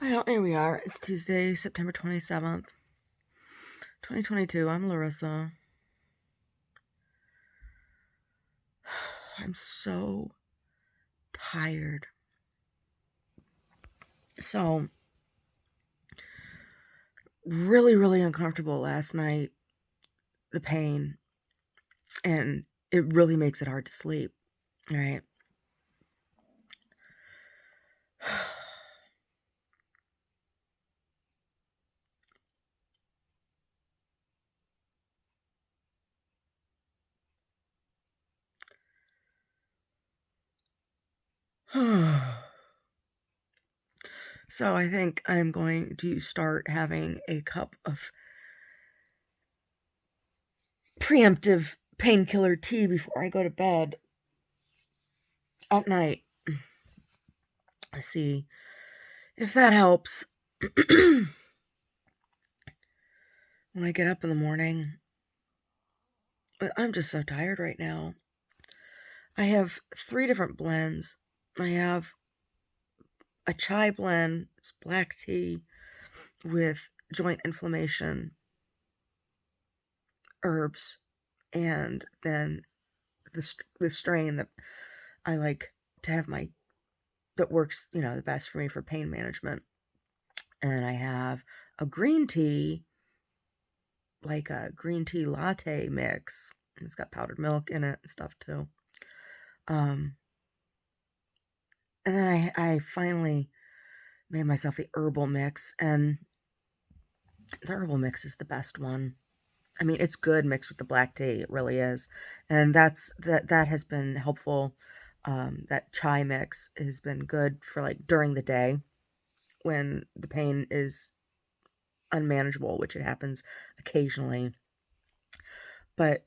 Well, here we are. It's Tuesday, September 27th, 2022. I'm Larissa. I'm so tired. So, really, really uncomfortable last night, the pain, and it really makes it hard to sleep, right? So, I think I'm going to start having a cup of preemptive painkiller tea before I go to bed at night. I see if that helps. When I get up in the morning, I'm just so tired right now. I have 3 different blends. I have a chai blend, it's black tea with joint inflammation herbs, and then the strain that I like to have that works, the best for me for pain management. And I have a green tea, like a green tea latte mix, and it's got powdered milk in it and stuff too. Um, and then I finally made myself the herbal mix, and the herbal mix is the best one. I mean, it's good mixed with the black tea. It really is, and that has been helpful. That chai mix has been good for like during the day when the pain is unmanageable, which it happens occasionally. But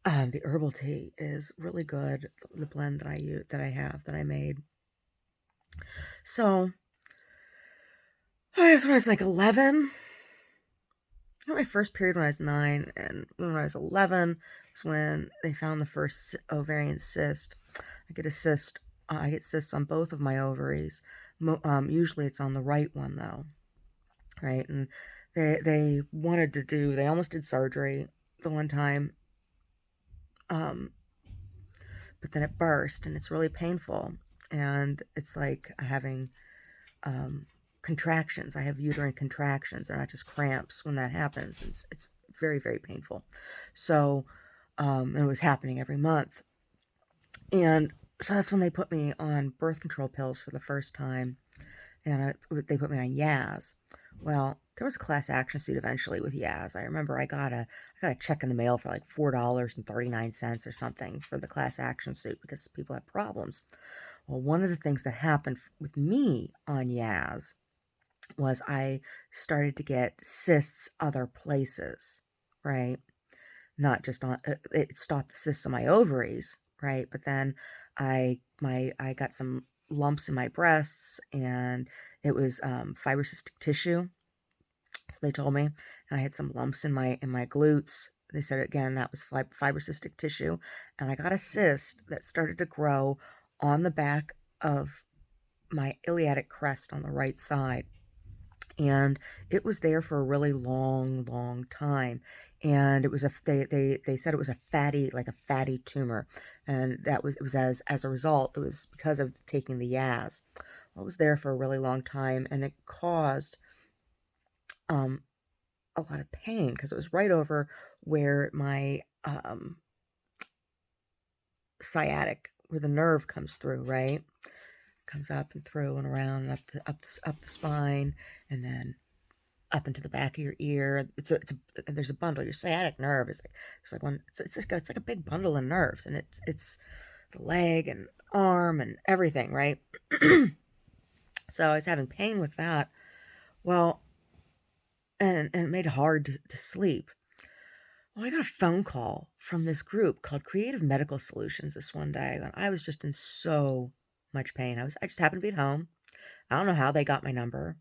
the herbal tea is really good. The blend that I made. So I guess when I was like 11. I had my first period when I was 9, and when I was 11 was when they found the first ovarian cyst. I get a cyst. I get cysts on both of my ovaries. Usually it's on the right one though, right? And they wanted to do. They almost did surgery the one time, um, but then it burst, and it's really painful. And it's like having um, contractions. I have uterine contractions. They're not just cramps when that happens. It's very, very painful. So, it was happening every month. And so that's when they put me on birth control pills for the first time. And they put me on Yaz. Well, there was a class action suit eventually with Yaz. I remember I got a check in the mail for like $4.39 or something for the class action suit because people had problems. Well, one of the things that happened with me on Yaz was I started to get cysts other places, right? Not just on it stopped the cysts on my ovaries, right? But then I got some lumps in my breasts, and it was fibrocystic tissue. So they told me, and I had some lumps in my glutes. They said again that was fibrocystic tissue, and I got a cyst that started to grow on the back of my iliac crest on the right side, and it was there for a really long, long time. And it was they said it was a fatty tumor, and it was as a result, it was because of taking the Yaz. Well, it was there for a really long time, and it caused um a lot of pain because it was right over where my sciatic, where the nerve comes through, right? Comes up and through and around and up the spine, and then up into the back of your ear. There's a bundle. Your sciatic nerve is like it's like one. It's like a big bundle of nerves, and it's the leg and arm and everything, right? So I was having pain with that. Well, and it made it hard to sleep. Well, I got a phone call from this group called Creative Medical Solutions this one day, and I was just in so much pain. I just happened to be at home. I don't know how they got my number.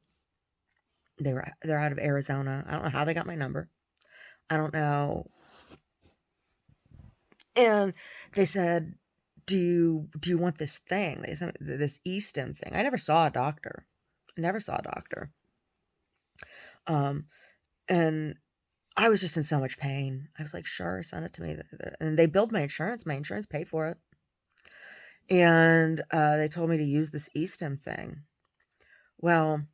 They're out of Arizona. I don't know how they got my number. I don't know. And they said, do you want this thing? They sent this e-stim thing. I never saw a doctor. Never saw a doctor. Um, and I was just in so much pain. I was like, sure, send it to me. And they billed my insurance. My insurance paid for it. And they told me to use this E-stim thing. Well,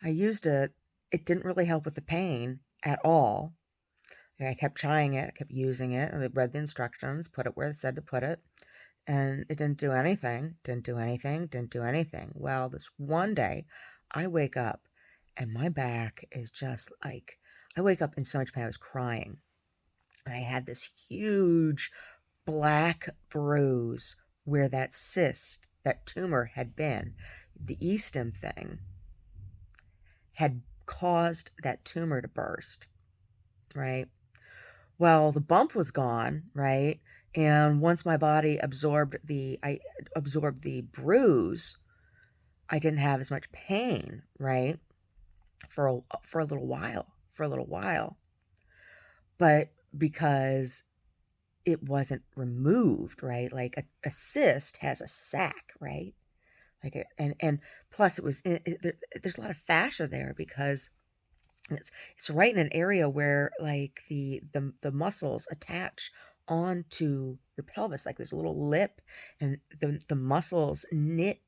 I used it. It didn't really help with the pain at all. I kept trying it. I kept using it. And I read the instructions, put it where it said to put it. And it didn't do anything. Didn't do anything. Didn't do anything. Well, this one day, I wake up and my back is just like, I wake up in so much pain. I was crying. And I had this huge black bruise where that cyst, that tumor had been. The E-stim thing had caused that tumor to burst, right? Well, the bump was gone, right? And once my body I absorbed the bruise, I didn't have as much pain, right? For a little while. But because it wasn't removed, right? Like a cyst has a sac, right? And plus there's a lot of fascia there because it's right in an area where like the muscles attach onto your pelvis. Like there's a little lip, and the muscles knit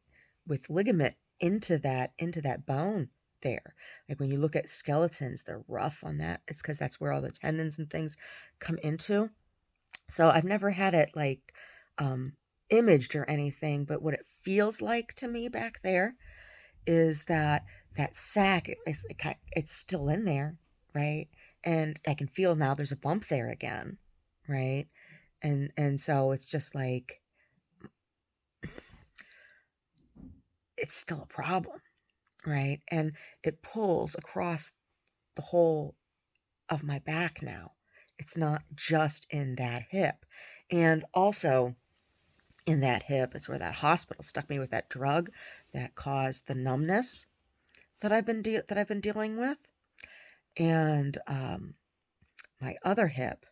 with ligament into that bone there. Like when you look at skeletons, they're rough on that. It's because that's where all the tendons and things come into. So I've never had it like um imaged or anything, but what it feels like to me back there is that sac it's still in there, right? And I can feel now there's a bump there again, right? And so it's just like it's still a problem, right? And it pulls across the whole of my back now. It's not just in that hip. And also in that hip, it's where that hospital stuck me with that drug that caused the numbness that I've been dealing with. And my other hip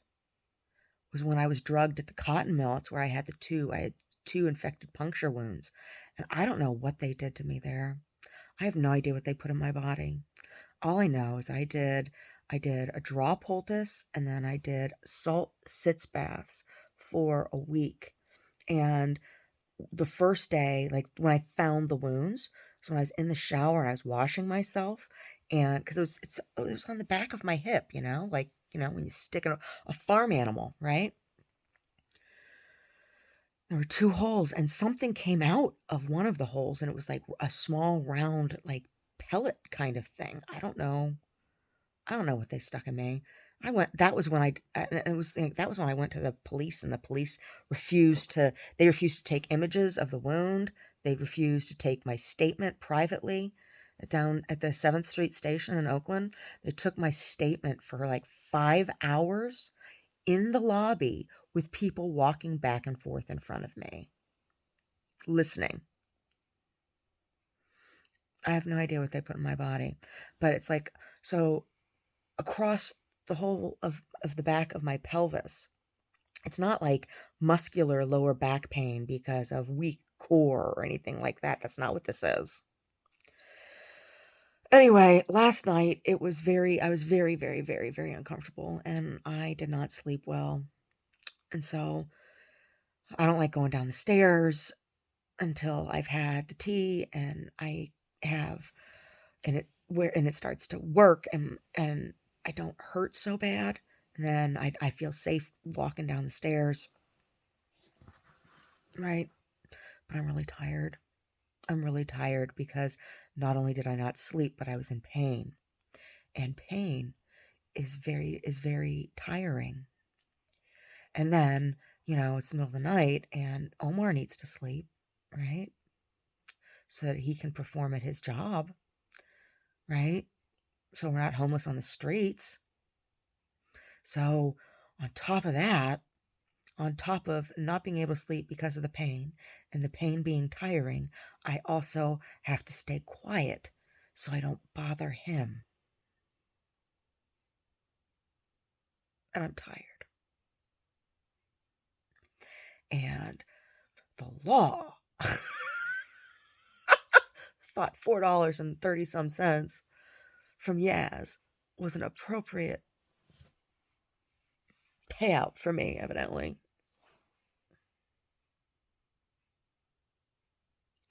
was when I was drugged at the cotton mill. It's where I had two infected puncture wounds. And I don't know what they did to me there. I have no idea what they put in my body. All I know is I did a draw poultice, and then I did salt sitz baths for a week. And the first day, like when I found the wounds, so when I was in the shower and I was washing myself, and because it was on the back of my hip, like when you stick a farm animal, right? There were two holes, and something came out of one of the holes, and it was like a small round like pellet kind of thing. I don't know what they stuck in me. I went. That was when it was. That was when I went to the police, and the police refused to. They refused to take images of the wound. They refused to take my statement privately. Down at the 7th Street station in Oakland, they took my statement for like 5 hours in the lobby with people walking back and forth in front of me, listening. I have no idea what they put in my body, but it's like so across the whole of the back of my pelvis. It's not like muscular lower back pain because of weak core or anything like that. That's not what this is. Anyway, last night I was very, very, very, very uncomfortable and I did not sleep well. And so I don't like going down the stairs until I've had the tea and I have and it starts to work and I don't hurt so bad. And then I feel safe walking down the stairs, right? But I'm really tired. I'm really tired because not only did I not sleep, but I was in pain. And pain is very tiring. And then, it's the middle of the night and Omar needs to sleep, right? So that he can perform at his job, right? So we're not homeless on the streets. So on top of that, on top of not being able to sleep because of the pain and the pain being tiring, I also have to stay quiet so I don't bother him. And I'm tired. And the law, thought $4.30 some cents from Yaz was an appropriate payout for me, evidently,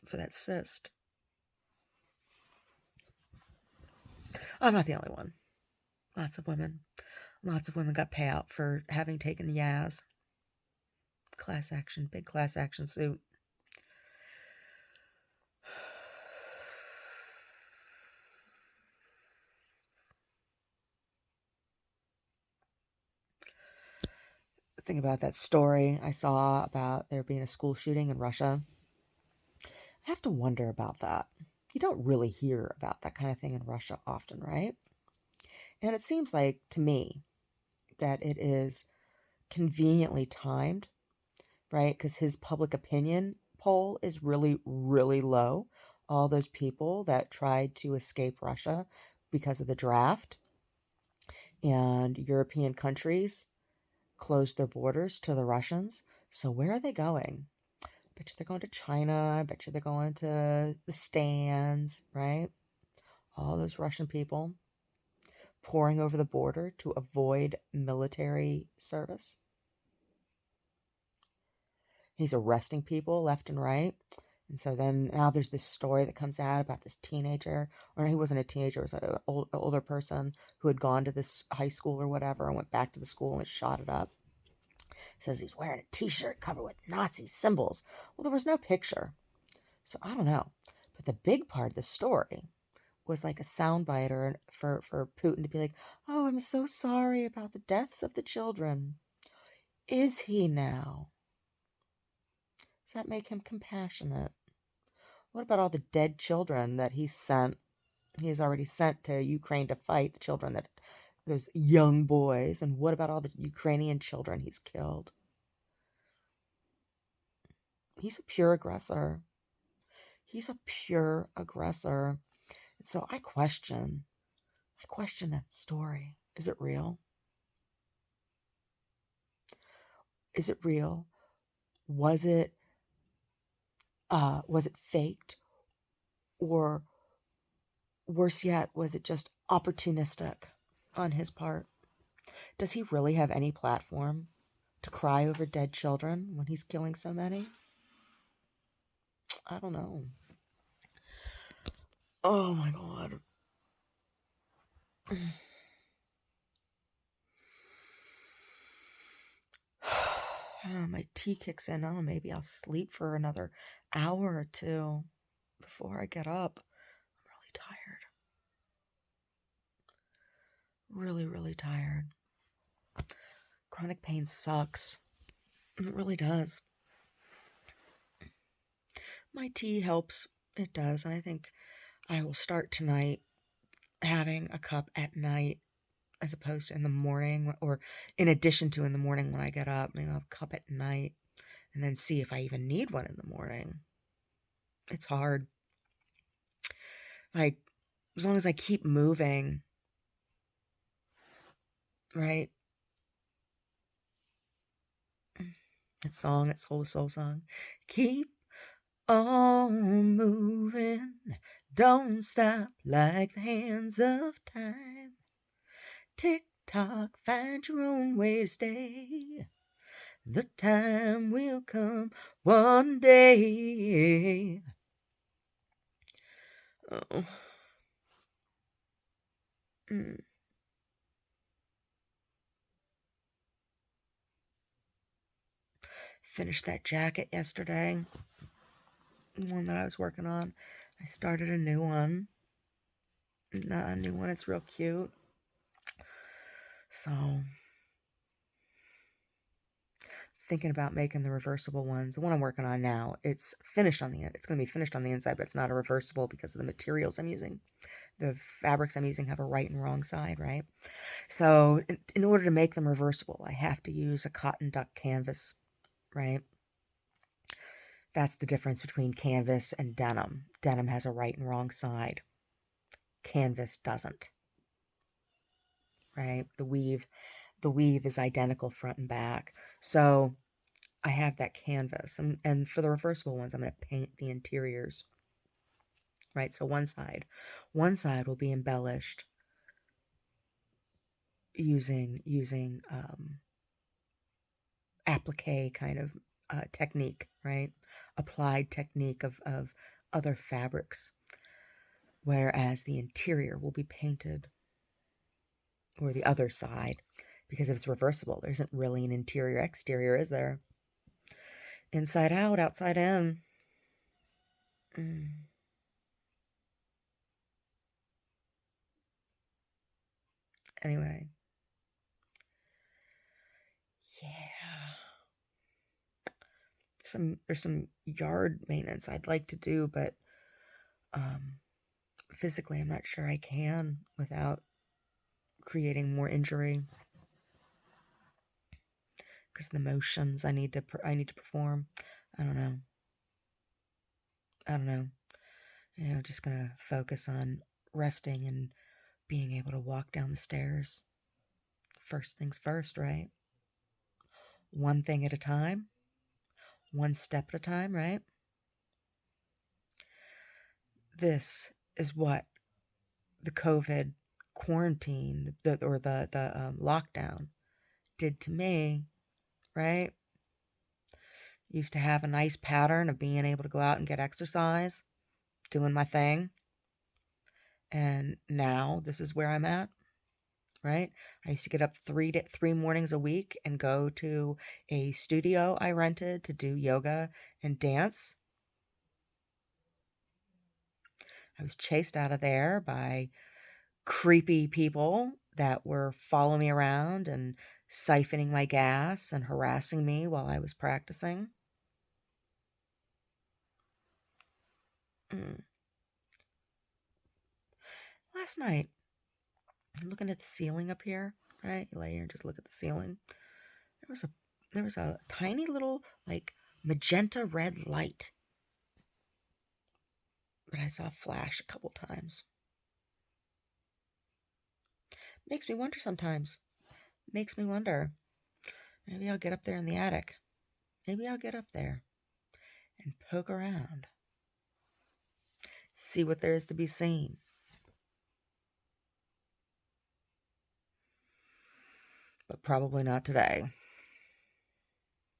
for that cyst. I'm not the only one. Lots of women got payout for having taken Yaz. Class action, big class action suit. The thing about that story I saw about there being a school shooting in Russia, I have to wonder about that. You don't really hear about that kind of thing in Russia often, right? And it seems like to me that it is conveniently timed, right? Because his public opinion poll is really, really low. All those people that tried to escape Russia because of the draft, and European countries closed their borders to the Russians. So where are they going? I bet you they're going to China. I bet you they're going to the stands, right? All those Russian people pouring over the border to avoid military service. He's arresting people left and right. And so then now there's this story that comes out about this teenager, or he wasn't a teenager, it was an older person who had gone to this high school or whatever and went back to the school and shot it up. Says he's wearing a t-shirt covered with Nazi symbols. Well, there was no picture. So I don't know. But the big part of the story was like a soundbite or for Putin to be like, oh, I'm so sorry about the deaths of the children. Is he now? Does that make him compassionate? What about all the dead children that he has already sent to Ukraine to fight, the children that, those young boys, and what about all the Ukrainian children he's killed? He's a pure aggressor. He's a pure aggressor. And so I question that story. Is it real? Is it real? Was it faked? Or worse yet, was it just opportunistic on his part? Does he really have any platform to cry over dead children when he's killing so many? I don't know. Oh my God. My tea kicks in. Oh, maybe I'll sleep for another hour or two before I get up. I'm really tired. Really, really tired. Chronic pain sucks. It really does. My tea helps. It does. And I think I will start tonight having a cup at night as opposed to in the morning, or in addition to in the morning when I get up. Maybe I'll have a cup at night and then see if I even need one in the morning. It's hard. Like, as long as I keep moving, right? That song, that Soul to Soul song. Keep on moving, don't stop like the hands of time. Tick tock, find your own way to stay. The time will come one day. Oh. Finished that jacket yesterday. The one that I was working on. I started a new one. A new one. It's real cute. So, thinking about making the reversible ones. The one I'm working on now, it's finished on the end. It's going to be finished on the inside, but it's not a reversible because of the materials I'm using. The fabrics I'm using have a right and wrong side, right? So, in order to make them reversible, I have to use a cotton duck canvas, right? That's the difference between canvas and denim. Denim has a right and wrong side. Canvas doesn't. Right? The weave is identical front and back. So I have that canvas. And for the reversible ones, I'm going to paint the interiors. right? So one side will be embellished using applique kind of technique, right? Applied technique of other fabrics, whereas the interior will be painted, or the other side, because if it's reversible, there isn't really an interior exterior, is there? Inside out, outside in. Anyway, yeah. There's some yard maintenance I'd like to do, but um, physically I'm not sure I can without creating more injury, because the motions I need to perform. I don't know. Just gonna focus on resting and being able to walk down the stairs. First things first, right? One thing at a time, one step at a time, right? This is what the COVID quarantine, the lockdown did to me, right? Used to have a nice pattern of being able to go out and get exercise, doing my thing. And now this is where I'm at, right? I used to get up three mornings a week and go to a studio I rented to do yoga and dance. I was chased out of there by creepy people that were following me around and siphoning my gas and harassing me while I was practicing. Last night, I'm looking at the ceiling up here, right? You lay here and just look at the ceiling. There was a tiny little, like, magenta red light that I saw flash a couple times. Makes me wonder sometimes. Makes me wonder. Maybe I'll get up there in the attic. Maybe I'll get up there and poke around. See what there is to be seen. But probably not today.